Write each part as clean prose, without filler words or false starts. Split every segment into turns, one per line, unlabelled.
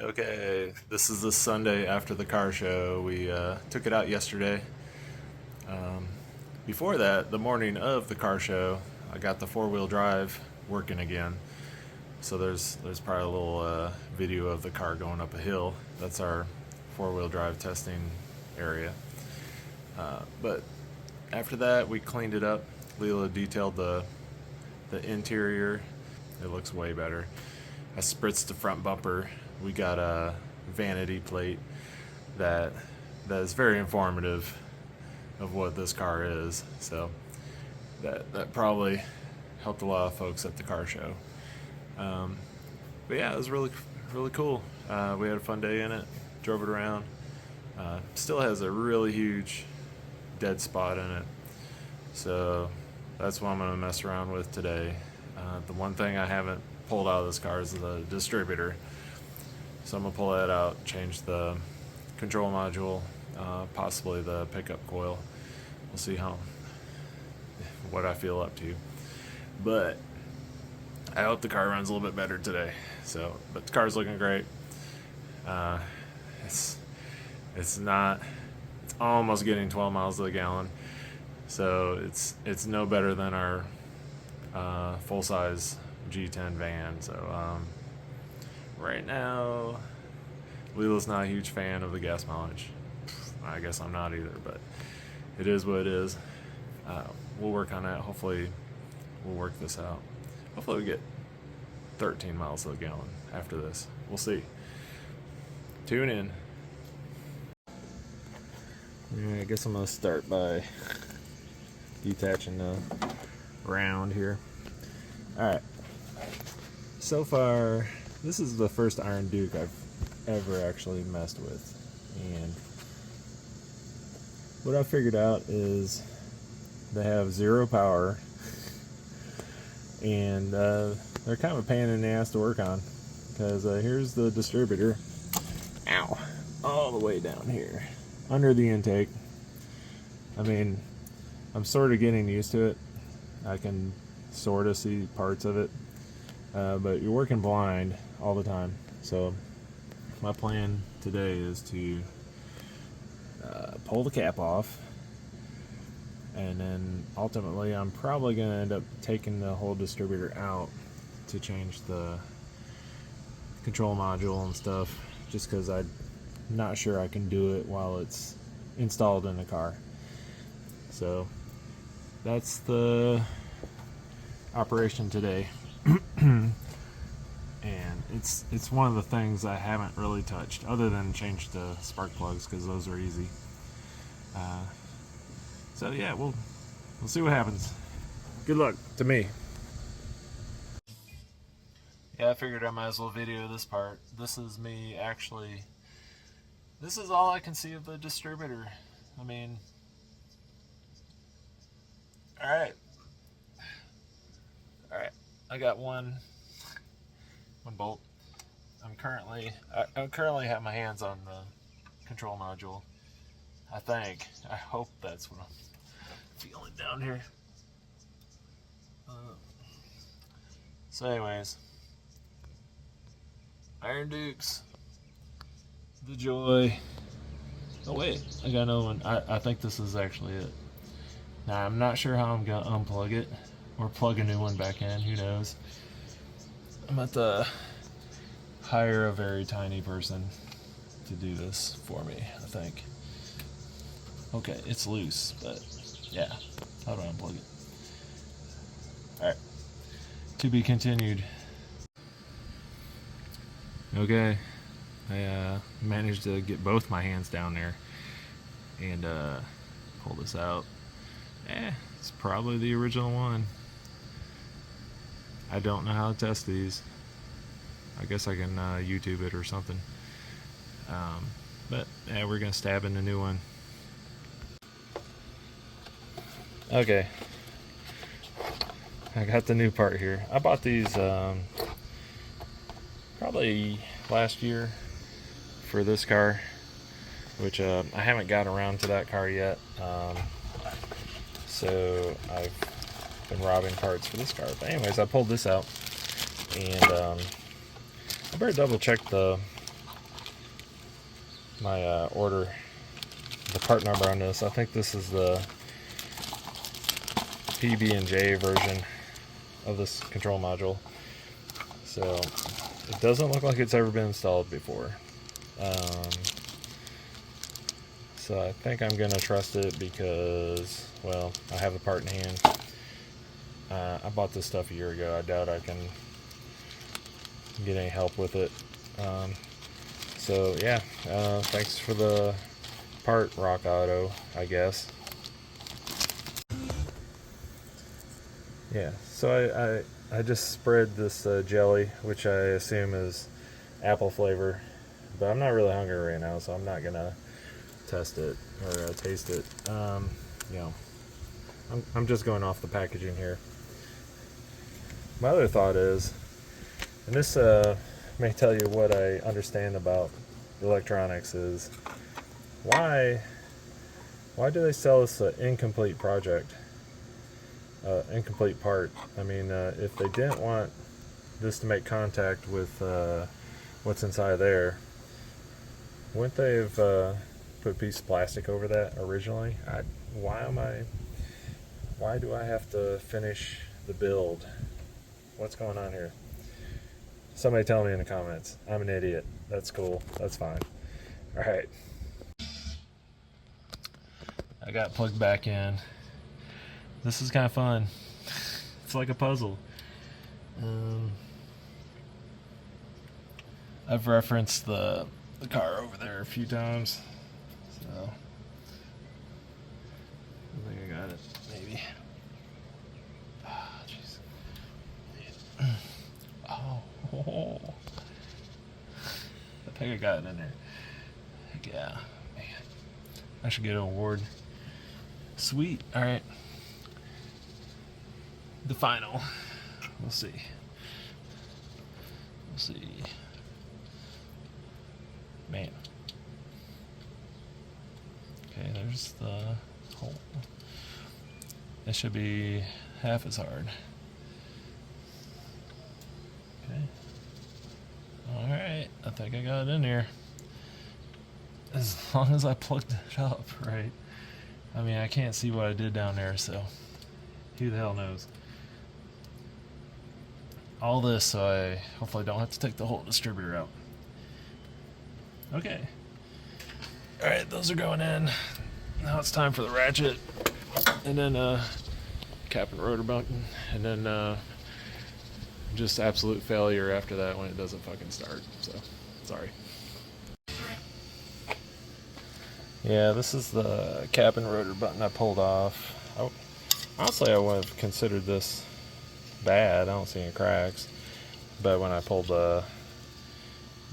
Okay, this is the Sunday after the car show. We took it out yesterday. Um, Before that, the morning of the car show, I got the four-wheel drive working again. So there's probably a little video of the car going up a hill. That's our four-wheel drive testing area. But after that, we cleaned it up. Leela detailed the interior. It looks way better. I spritzed the front bumper. We got a vanity plate that is very informative of what this car is. So that probably helped a lot of folks at the car show. But yeah, it was really cool. We had a fun day in it. Drove it around. Still has a really huge dead spot in it. So that's what I'm going to mess around with today. The one thing I haven't pulled out of this car is the distributor. So I'm going to pull that out, change the control module, possibly the pickup coil. We'll see what I feel up to. But I hope the car runs a little bit better today. But the car's looking great. It's almost getting 12 miles to the gallon. So it's no better than our full-size G10 van. So right now, Leela's not a huge fan of the gas mileage. I guess I'm not either, but it is what it is. We'll work on that. Hopefully, we'll work this out. Hopefully, we get 13 miles to the gallon after this. We'll see. Tune in. Yeah, I guess I'm going to start by detaching the round here. Alright. So far, this is the first Iron Duke I've ever actually messed with. And what I figured out is they have zero power. And they're kind of a pain in the ass to work on. Because here's the distributor. Ow. All the way down here. Under the intake. I mean, I'm sort of getting used to it. I can sort of see parts of it. But you're working blind all the time. So my plan today is to pull the cap off. And then ultimately I'm probably going to end up taking the whole distributor out to change the control module and stuff. Just because I'm not sure I can do it while it's installed in the car. So that's the operation today. And it's one of the things I haven't really touched, other than change the spark plugs, because those are easy. So yeah, we'll see what happens. Good luck to me. Yeah, I figured I might as well video this part. This is me actually. This is all I can see of the distributor. I mean, all right. I got one bolt. I currently have my hands on the control module. I hope that's what I'm feeling down here. So anyways, Iron Dukes, the joy. Oh wait, I got another one. I think this is actually it. Now I'm not sure how I'm gonna unplug it or plug a new one back in. Who knows? I'm at the hire a very tiny person to do this for me, I think. Okay, it's loose, but yeah. How do I unplug it? Alright. To be continued. Okay. I managed to get both my hands down there and pull this out. It's probably the original one. I don't know how to test these. I guess I can YouTube it or something. But yeah, we're gonna stab in the new one. Okay, I got the new part here. I bought these probably last year for this car, which I haven't got around to that car yet. So I've been robbing parts for this car. But anyways, I pulled this out, and I better double check the my order, the part number on this. I think this is the PB&J version of this control module. So it doesn't look like it's ever been installed before. So I think I'm gonna trust it because, well, I have the part in hand. I bought this stuff a year ago. I doubt I can get any help with it. So yeah, thanks for the part, Rock Auto, I guess. Yeah, so I just spread this jelly, which I assume is apple flavor, but I'm not really hungry right now, so I'm not gonna test it or taste it. You know, I'm just going off the packaging here. My other thought is, and this may tell you what I understand about electronics, is why do they sell us an incomplete project, incomplete part? I mean, if they didn't want this to make contact with what's inside there, wouldn't they have put a piece of plastic over that originally? Why do I have to finish the build? What's going on here? Somebody tell me in the comments. I'm an idiot. That's cool. That's fine. All right. I got plugged back in. This is kind of fun. It's like a puzzle. I've referenced the car over there a few times, so I think I got it. Maybe. Ah, jeez. Oh, I think I got it in there. Heck yeah, man. I should get an award. Sweet. All right. The final. We'll see. We'll see. Man. Okay, there's the hole. It should be half as hard. Okay. Alright, I think I got it in here. As long as I plugged it up, right? I mean, I can't see what I did down there, so who the hell knows? All this so I hopefully don't have to take the whole distributor out. Okay. Alright, those are going in. Now it's time for the ratchet. And then cap and rotor button. And then just absolute failure after that when it doesn't fucking start. So, sorry. Yeah, this is the cap and rotor button I pulled off. Honestly, I would have considered this bad. I don't see any cracks. But when I pulled the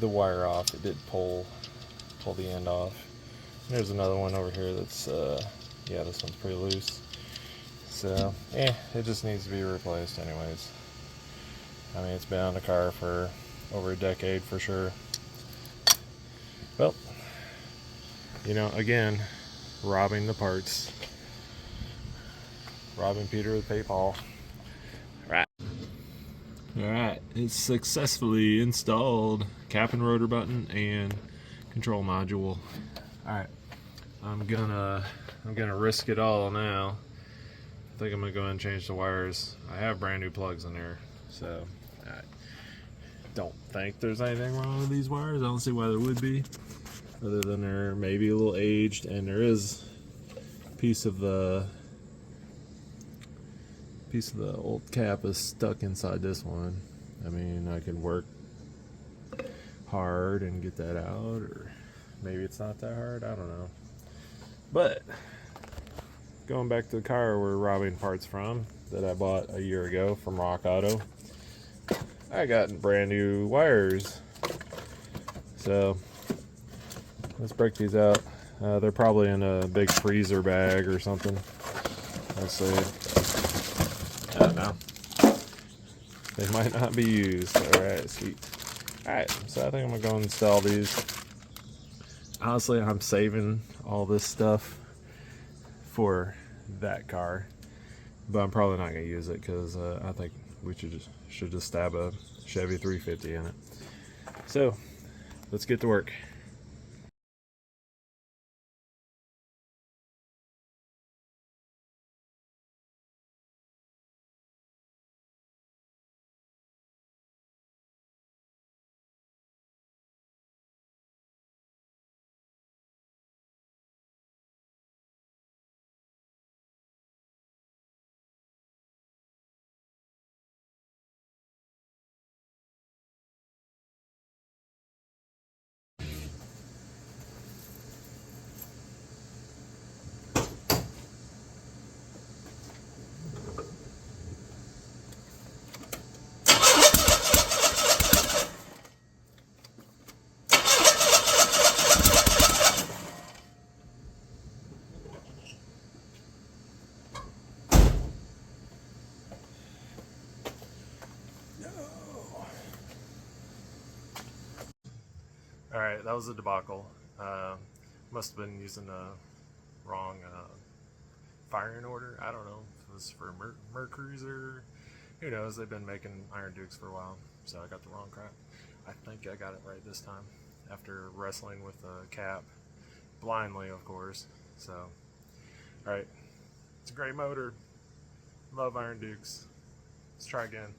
wire off, it did pull the end off. And there's another one over here that's, yeah, this one's pretty loose. So, it just needs to be replaced anyways. I mean, it's been on the car for over a decade for sure. Well, you know, again, robbing the parts. Robbing Peter to pay Paul. Right. Alright, it's successfully installed. Cap and rotor button and control module. Alright, I'm gonna risk it all now. I think I'm gonna go ahead and change the wires. I have brand new plugs in there, so I don't think there's anything wrong with these wires. I don't see why there would be, other than they're maybe a little aged, and there is a piece of the old cap is stuck inside this one. I mean, I can work hard and get that out, or maybe it's not that hard, I don't know. But going back to the car we're robbing parts from, that I bought a year ago from Rock Auto, I got brand new wires. So let's break these out. They're probably in a big freezer bag or something. Let's see. I don't know. They might not be used. Alright, sweet. Alright, so I think I'm gonna go and install these. Honestly, I'm saving all this stuff for that car, but I'm probably not gonna use it because I think we should just stab a Chevy 350 in it. So let's get to work. All right, that was a debacle. Must have been using the wrong firing order. I don't know if it was for Mercury's or who knows. They've been making Iron Dukes for a while, so I got the wrong crap. I think I got it right this time after wrestling with the cap blindly, of course. So, all right, it's a great motor. Love Iron Dukes. Let's try again.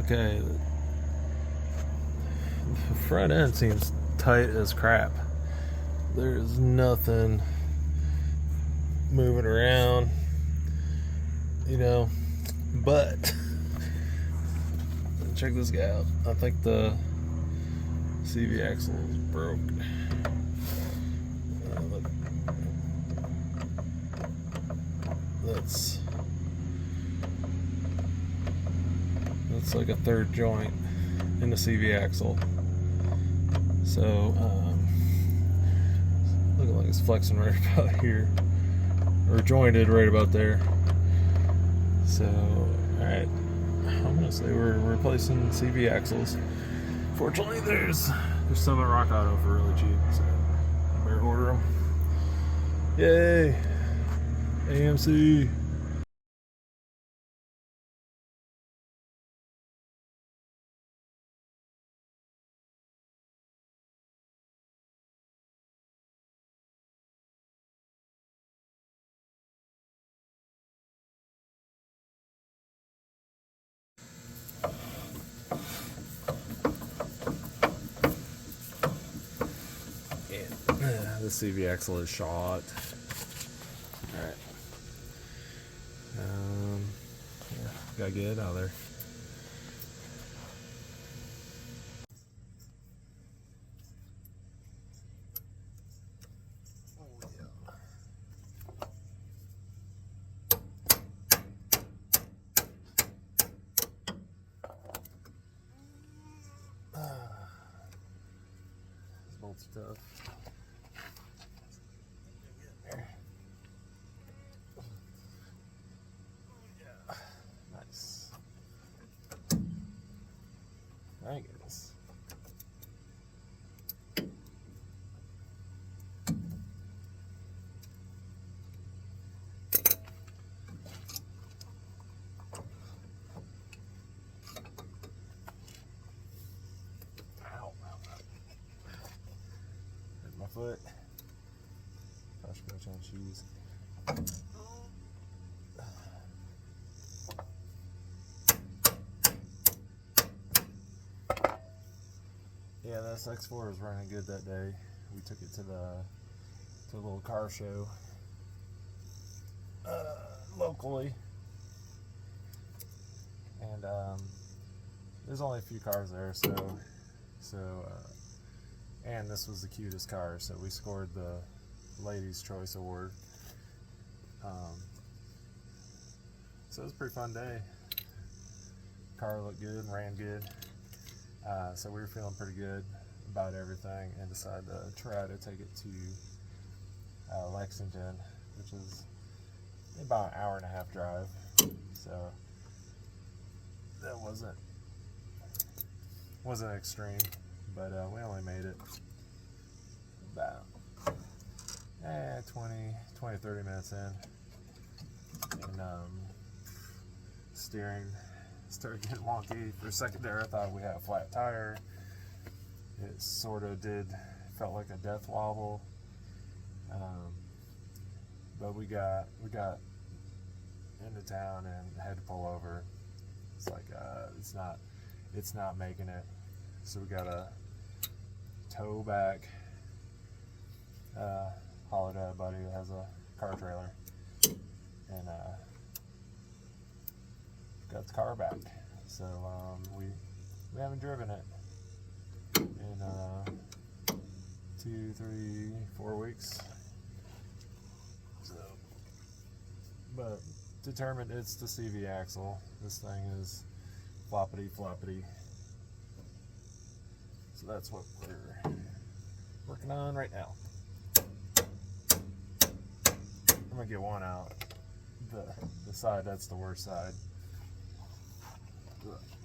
Okay, the front end seems tight as crap. There's nothing moving around, but check this guy out. I think the CV axle is broke. Look. That's like a third joint in the CV axle. So, looking like it's flexing right about here, or jointed right about there. So, alright, I'm gonna say we're replacing CV axles. Fortunately, there's some at Rock Auto for really cheap, so I better order them. Yay! AMC! The CV axle is shot. Alright. Yeah, gotta get it out of there. These bolts are tough. Nice. My goodness. foot. I should go change shoes. Yeah, this X4 was running good that day. We took it to the little car show locally, and there's only a few cars there, and this was the cutest car, so we scored the Ladies' Choice Award. So it was a pretty fun day. Car looked good, ran good. So we were feeling pretty good about everything, and decided to try to take it to Lexington, which is about an hour and a half drive. So that wasn't extreme, but we only made it about 20-30 minutes in, and steering started getting wonky. For a second there, I thought we had a flat tire. It sort of felt like a death wobble, but we got into town and had to pull over. It's like it's not making it, so we gotta tow back. Hollered at a buddy who has a car trailer, and got the car back. So we haven't driven it in 2, 3, 4 weeks. So, but determined it's the CV axle. This thing is floppity. So that's what we're working on right now. I'm gonna get one out. The side that's the worst side.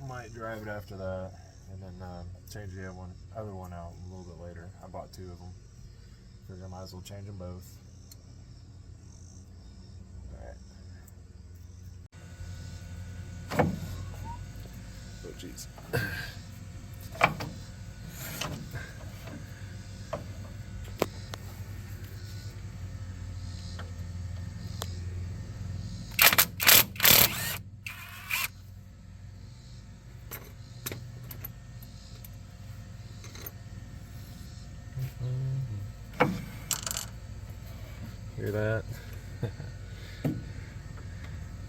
Might drive it after that, and then change the other one out a little bit later. I bought 2 of them. Figure I might as well change them both. All right. Oh jeez. Hear that?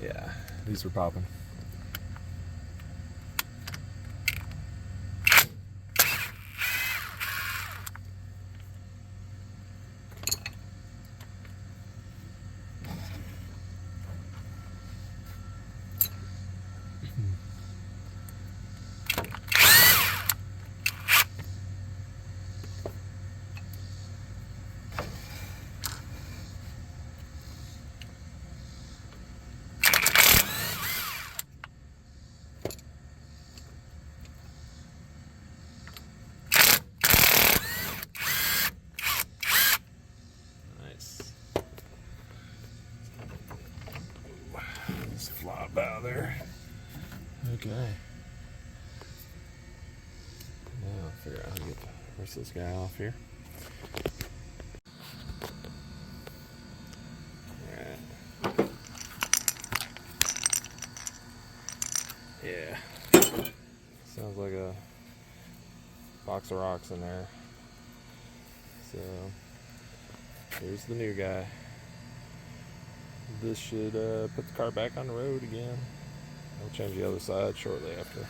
Yeah, these were popping. Flop out of there. Okay. Now I'll figure out how to get the rest of this guy off here. Alright. Yeah. Sounds like a box of rocks in there. So here's the new guy. This should put the car back on the road again. I'll change the other side shortly after.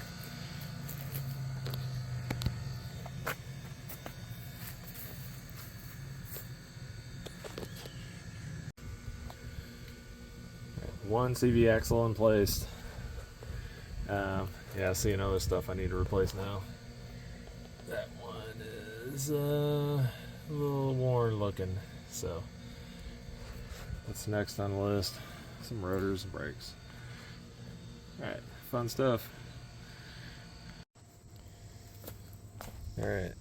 One CV axle in place. Yeah, I see another stuff I need to replace now. That one is a little worn looking, so that's next on the list. Some rotors and brakes. Alright, fun stuff. Alright.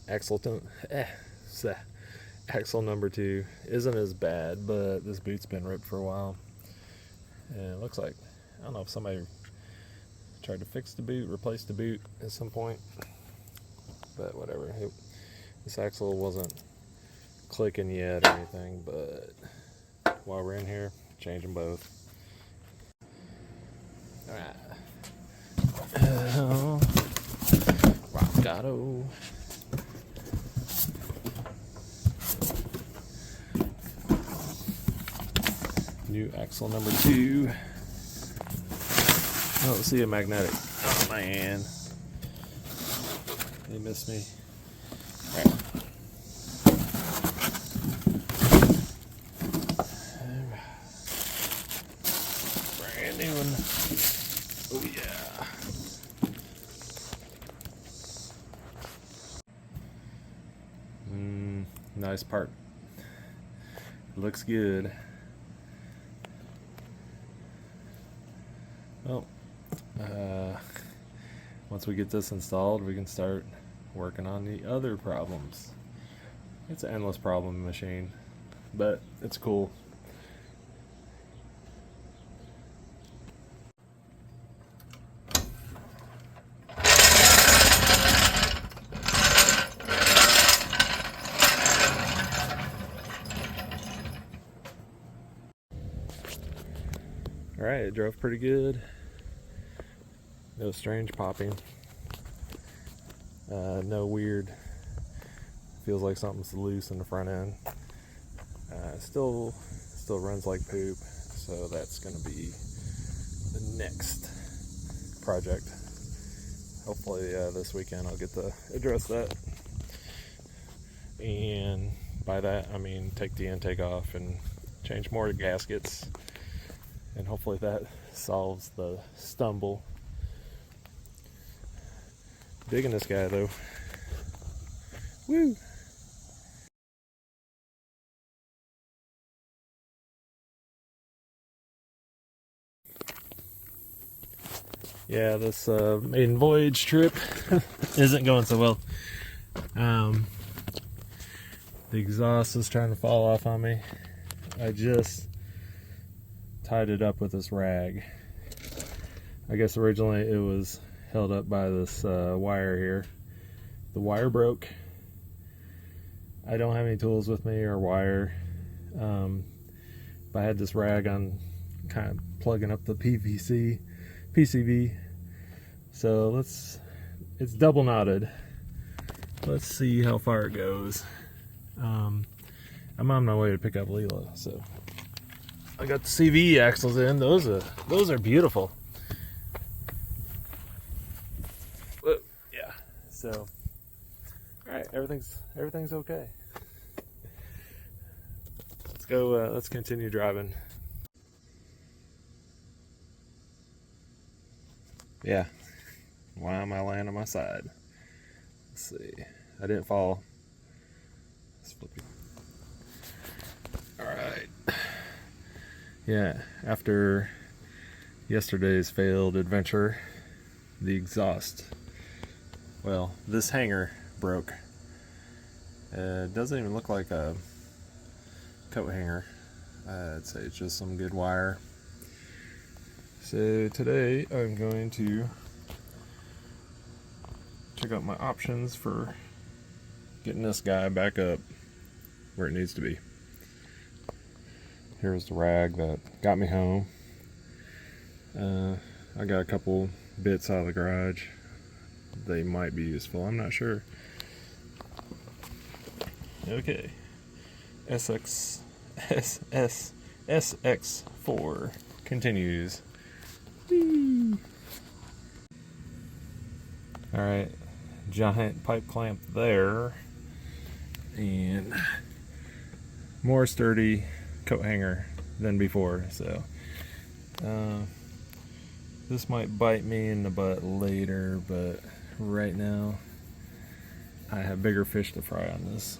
Axle number 2 isn't as bad, but this boot's been ripped for a while. And it looks like, I don't know if somebody tried to fix the boot, replace the boot at some point. But whatever. This axle wasn't clicking yet or anything, but while we're in here, change them both. Alright. Rockado. New axle number 2. I don't see a magnetic. Oh man. They missed me. Alright. Brand new one. Oh yeah. Nice part. Looks good. Well, once we get this installed, we can start working on the other problems. It's an endless problem machine, but it's cool. Alright, it drove pretty good. No strange popping. No weird. Feels like something's loose in the front end. Still runs like poop, so that's going to be the next project. Hopefully this weekend I'll get to address that. And by that I mean take the intake off and change more gaskets. And hopefully that solves the stumble. Digging this guy though. Woo! Yeah, this maiden voyage trip isn't going so well. The exhaust is trying to fall off on me. I just tied it up with this rag. I guess originally it was held up by this wire here. The wire broke. I don't have any tools with me or wire. But I had this rag on kind of plugging up the PCV. So it's double knotted. Let's see how far it goes. I'm on my way to pick up Leela, so I got the CV axles in. Those are beautiful. Whoa, yeah. So, all right, everything's okay. Let's go. Let's continue driving. Yeah. Why am I laying on my side? Let's see. I didn't fall. Let's flip it. All right. Yeah, after yesterday's failed adventure, the exhaust, well, this hanger broke. It doesn't even look like a coat hanger. I'd say it's just some good wire. So today I'm going to check out my options for getting this guy back up where it needs to be. Here's the rag that got me home. I got a couple bits out of the garage. They might be useful, I'm not sure. Okay. SX4 continues. Whee! Alright, giant pipe clamp there. And more sturdy coat hanger than before, so this might bite me in the butt later, but right now I have bigger fish to fry on this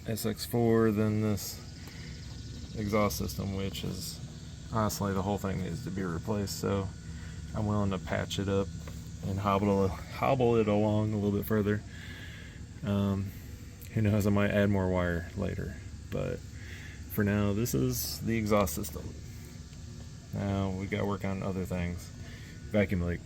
SX4 than this exhaust system, which is honestly the whole thing needs to be replaced. So I'm willing to patch it up and hobble it along a little bit further. Who knows, I might add more wire later, but for now this is the exhaust system. Now we gotta work on other things. Vacuum leak.